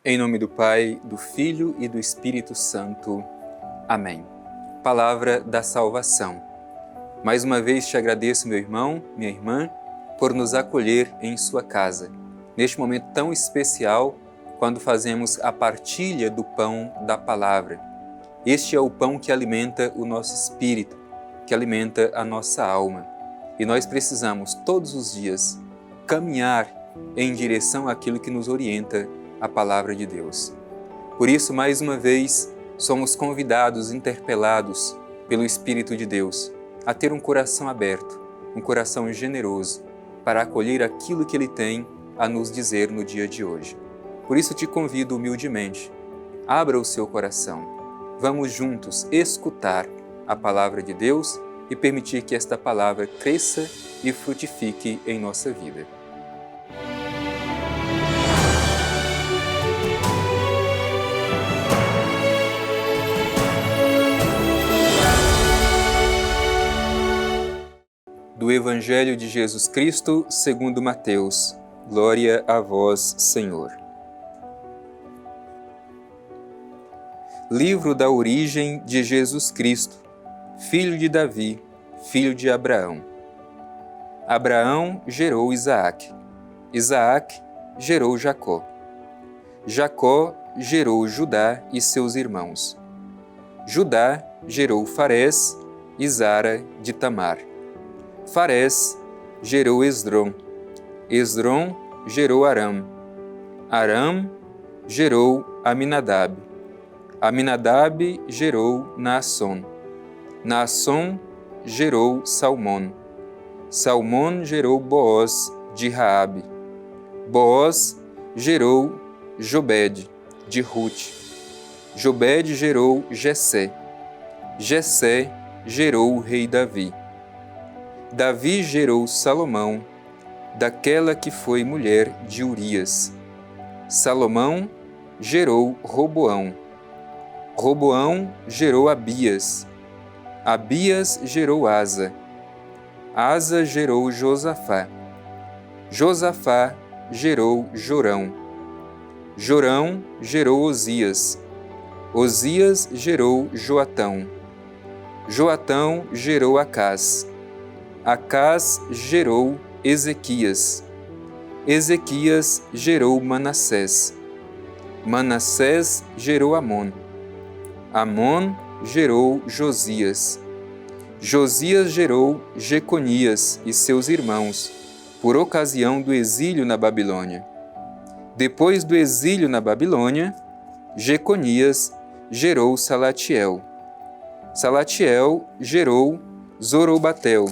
Em nome do Pai, do Filho e do Espírito Santo. Amém. Palavra da salvação. Mais uma vez te agradeço, meu irmão, minha irmã, por nos acolher em sua casa, neste momento tão especial, quando fazemos a partilha do pão da palavra. Este é o pão que alimenta o nosso espírito, que alimenta a nossa alma. E nós precisamos, todos os dias, caminhar em direção àquilo que nos orienta a palavra de Deus. Por isso, mais uma vez, somos convidados, interpelados pelo Espírito de Deus a ter um coração aberto, um coração generoso, para acolher aquilo que Ele tem a nos dizer no dia de hoje. Por isso te convido humildemente, abra o seu coração, vamos juntos escutar a palavra de Deus e permitir que esta palavra cresça e frutifique em nossa vida. Do Evangelho de Jesus Cristo, segundo Mateus. Glória a vós, Senhor. Livro da origem de Jesus Cristo, filho de Davi, filho de Abraão. Abraão gerou Isaac. Isaac gerou Jacó. Jacó gerou Judá e seus irmãos. Judá gerou Farés e Zara de Tamar. Farés gerou Esdrom. Esdrom gerou Aram. Aram gerou Aminadab. Aminadab gerou Naasson. Naasson gerou Salmón. Salmón gerou Boaz de Raabe. Boaz gerou Jobed de Ruth. Jobed gerou Jessé. Jessé gerou o rei Davi. Davi gerou Salomão, daquela que foi mulher de Urias. Salomão gerou Roboão. Roboão gerou Abias. Abias gerou Asa. Asa gerou Josafá. Josafá gerou Jorão. Jorão gerou Osias. Osias gerou Joatão. Joatão gerou Acás. Acás gerou Ezequias. Ezequias gerou Manassés. Manassés gerou Amon. Amon gerou Josias. Josias gerou Jeconias e seus irmãos, por ocasião do exílio na Babilônia. Depois do exílio na Babilônia, Jeconias gerou Salatiel. Salatiel gerou Zorobatel.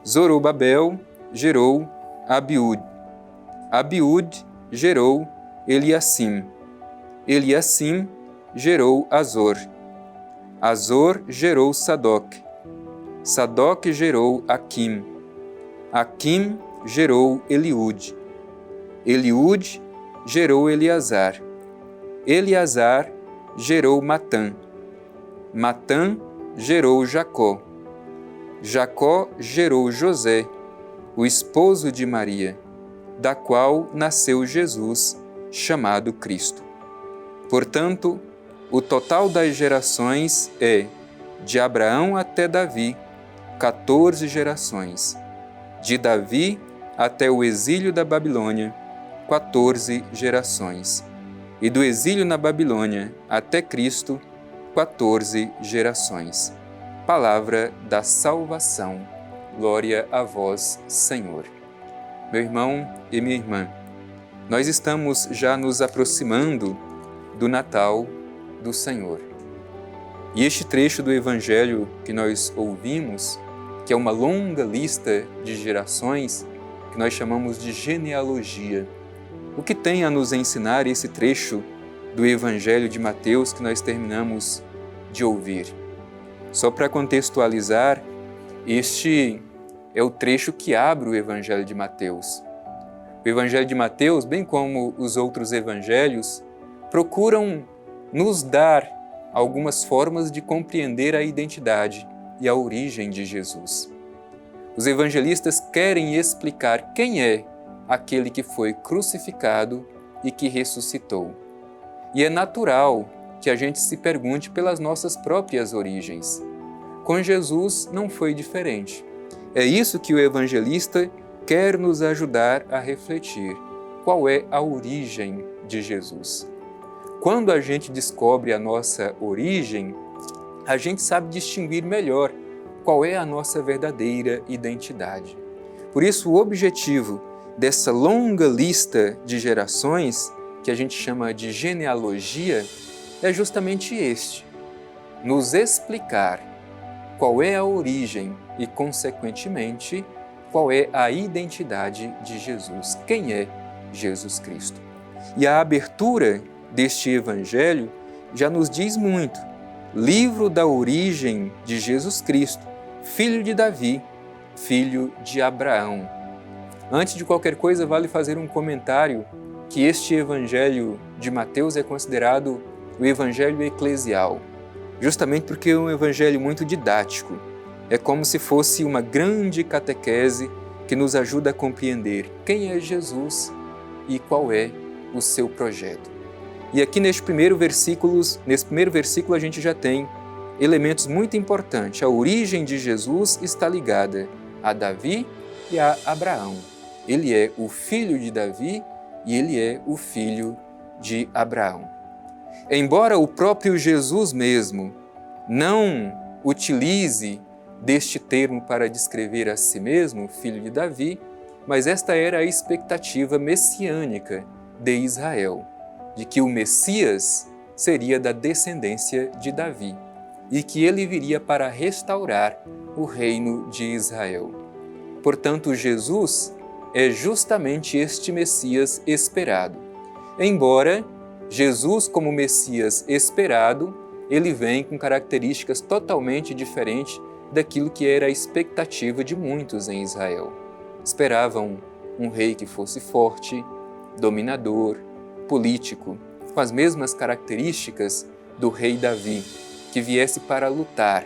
Zorobabel gerou Abiúde. Abiúde gerou Eliacim. Eliacim gerou Azor. Azor gerou Sadoc. Sadoc gerou Aquim. Aquim gerou Eliúde. Eliúde gerou Eleazar. Eleazar gerou Matã. Matã gerou Jacó. Jacó gerou José, o esposo de Maria, da qual nasceu Jesus, chamado Cristo. Portanto, o total das gerações é, de Abraão até Davi, 14 gerações. De Davi até o exílio da Babilônia, 14 gerações. E do exílio na Babilônia até Cristo, 14 gerações. Palavra da salvação. Glória a vós, Senhor. Meu irmão e minha irmã, nós estamos já nos aproximando do Natal do Senhor. E este trecho do Evangelho que nós ouvimos, que é uma longa lista de gerações, que nós chamamos de genealogia. O que tem a nos ensinar esse trecho do Evangelho de Mateus que nós terminamos de ouvir? Só para contextualizar, este é o trecho que abre o Evangelho de Mateus. O Evangelho de Mateus, bem como os outros evangelhos, procuram nos dar algumas formas de compreender a identidade e a origem de Jesus. Os evangelistas querem explicar quem é aquele que foi crucificado e que ressuscitou. E é natural que a gente se pergunte pelas nossas próprias origens. Com Jesus não foi diferente. É isso que o evangelista quer nos ajudar a refletir. Qual é a origem de Jesus? Quando a gente descobre a nossa origem, a gente sabe distinguir melhor qual é a nossa verdadeira identidade. Por isso, o objetivo dessa longa lista de gerações, que a gente chama de genealogia, é justamente este: nos explicar qual é a origem e, consequentemente, qual é a identidade de Jesus, quem é Jesus Cristo. E a abertura deste Evangelho já nos diz muito. Livro da origem de Jesus Cristo, filho de Davi, filho de Abraão. Antes de qualquer coisa, vale fazer um comentário que este Evangelho de Mateus é considerado o Evangelho eclesial, justamente porque é um evangelho muito didático. É como se fosse uma grande catequese que nos ajuda a compreender quem é Jesus e qual é o seu projeto. E aqui nesse primeiro versículo a gente já tem elementos muito importantes. A origem de Jesus está ligada a Davi e a Abraão. Ele é o filho de Davi e ele é o filho de Abraão. Embora o próprio Jesus mesmo não utilize deste termo para descrever a si mesmo, filho de Davi, mas esta era a expectativa messiânica de Israel, de que o Messias seria da descendência de Davi e que ele viria para restaurar o reino de Israel. Portanto, Jesus é justamente este Messias esperado. Embora Jesus, como Messias esperado, ele vem com características totalmente diferentes daquilo que era a expectativa de muitos em Israel. Esperavam um rei que fosse forte, dominador, político, com as mesmas características do rei Davi, que viesse para lutar.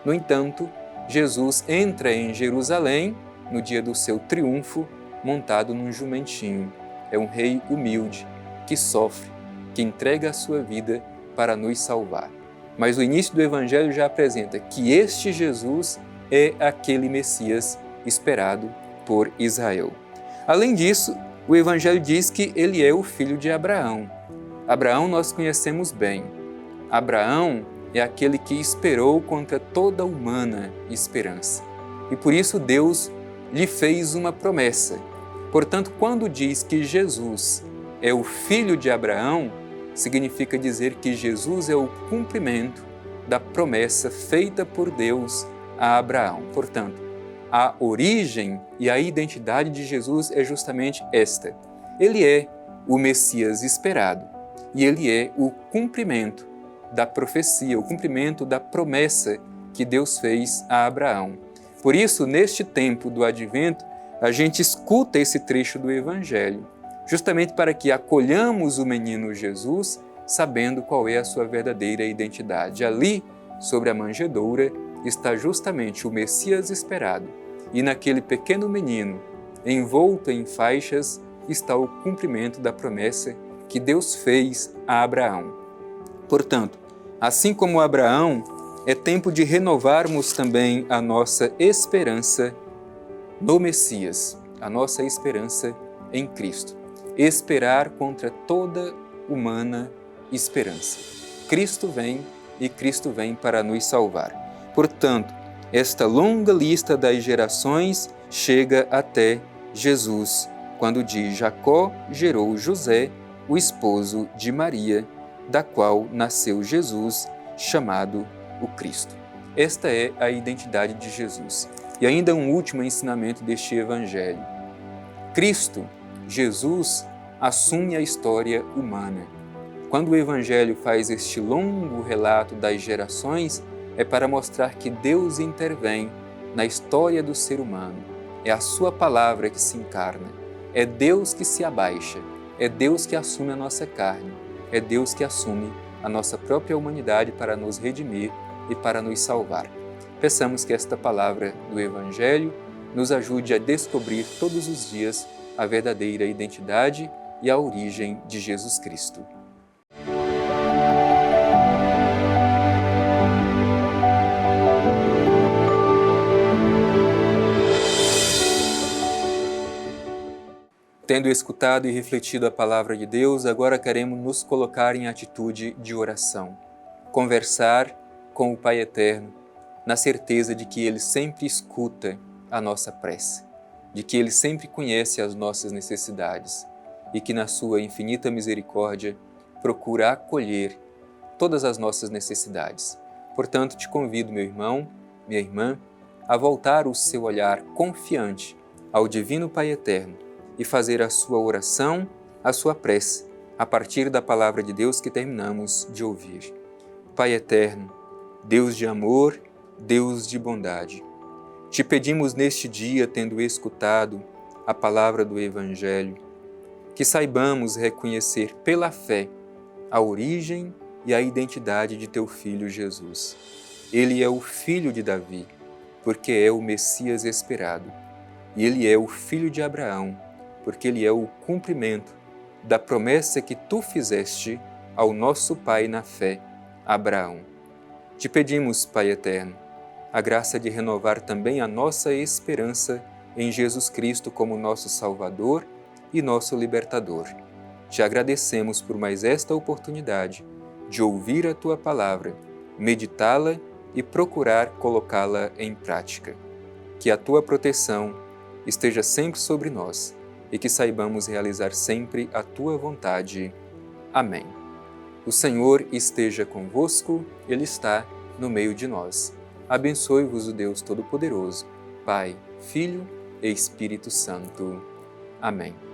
No entanto, Jesus entra em Jerusalém no dia do seu triunfo, montado num jumentinho. É um rei humilde, que sofre, que entrega a sua vida para nos salvar. Mas o início do Evangelho já apresenta que este Jesus é aquele Messias esperado por Israel. Além disso, o Evangelho diz que ele é o filho de Abraão. Abraão nós conhecemos bem. Abraão é aquele que esperou contra toda humana esperança. E por isso Deus lhe fez uma promessa. Portanto, quando diz que Jesus é o filho de Abraão, significa dizer que Jesus é o cumprimento da promessa feita por Deus a Abraão. Portanto, a origem e a identidade de Jesus é justamente esta. Ele é o Messias esperado e ele é o cumprimento da profecia, o cumprimento da promessa que Deus fez a Abraão. Por isso, neste tempo do Advento, a gente escuta esse trecho do Evangelho, justamente para que acolhamos o menino Jesus, sabendo qual é a sua verdadeira identidade. Ali, sobre a manjedoura, está justamente o Messias esperado, e naquele pequeno menino, envolto em faixas, está o cumprimento da promessa que Deus fez a Abraão. Portanto, assim como Abraão, é tempo de renovarmos também a nossa esperança no Messias, a nossa esperança em Cristo. Esperar contra toda humana esperança. Cristo vem e Cristo vem para nos salvar. Portanto, esta longa lista das gerações chega até Jesus, quando diz: Jacó gerou José, o esposo de Maria, da qual nasceu Jesus, chamado o Cristo. Esta é a identidade de Jesus. E ainda um último ensinamento deste Evangelho. Cristo, Jesus, assume a história humana. Quando o Evangelho faz este longo relato das gerações, é para mostrar que Deus intervém na história do ser humano. É a sua palavra que se encarna. É Deus que se abaixa. É Deus que assume a nossa carne. É Deus que assume a nossa própria humanidade para nos redimir e para nos salvar. Peçamos que esta palavra do Evangelho nos ajude a descobrir todos os dias a verdadeira identidade e a origem de Jesus Cristo. Tendo escutado e refletido a palavra de Deus, agora queremos nos colocar em atitude de oração. Conversar com o Pai Eterno, na certeza de que Ele sempre escuta a nossa prece, de que Ele sempre conhece as nossas necessidades e que na sua infinita misericórdia procura acolher todas as nossas necessidades. Portanto, te convido, meu irmão, minha irmã, a voltar o seu olhar confiante ao Divino Pai Eterno e fazer a sua oração, a sua prece, a partir da palavra de Deus que terminamos de ouvir. Pai Eterno, Deus de amor, Deus de bondade, te pedimos neste dia, tendo escutado a palavra do Evangelho, que saibamos reconhecer pela fé a origem e a identidade de teu Filho Jesus. Ele é o Filho de Davi, porque é o Messias esperado, e ele é o Filho de Abraão, porque ele é o cumprimento da promessa que tu fizeste ao nosso pai na fé, Abraão. Te pedimos, Pai Eterno, a graça de renovar também a nossa esperança em Jesus Cristo como nosso Salvador e nosso Libertador. Te agradecemos por mais esta oportunidade de ouvir a Tua palavra, meditá-la e procurar colocá-la em prática. Que a Tua proteção esteja sempre sobre nós e que saibamos realizar sempre a Tua vontade. Amém. O Senhor esteja convosco, Ele está no meio de nós. Abençoe-vos o Deus Todo-Poderoso, Pai, Filho e Espírito Santo. Amém.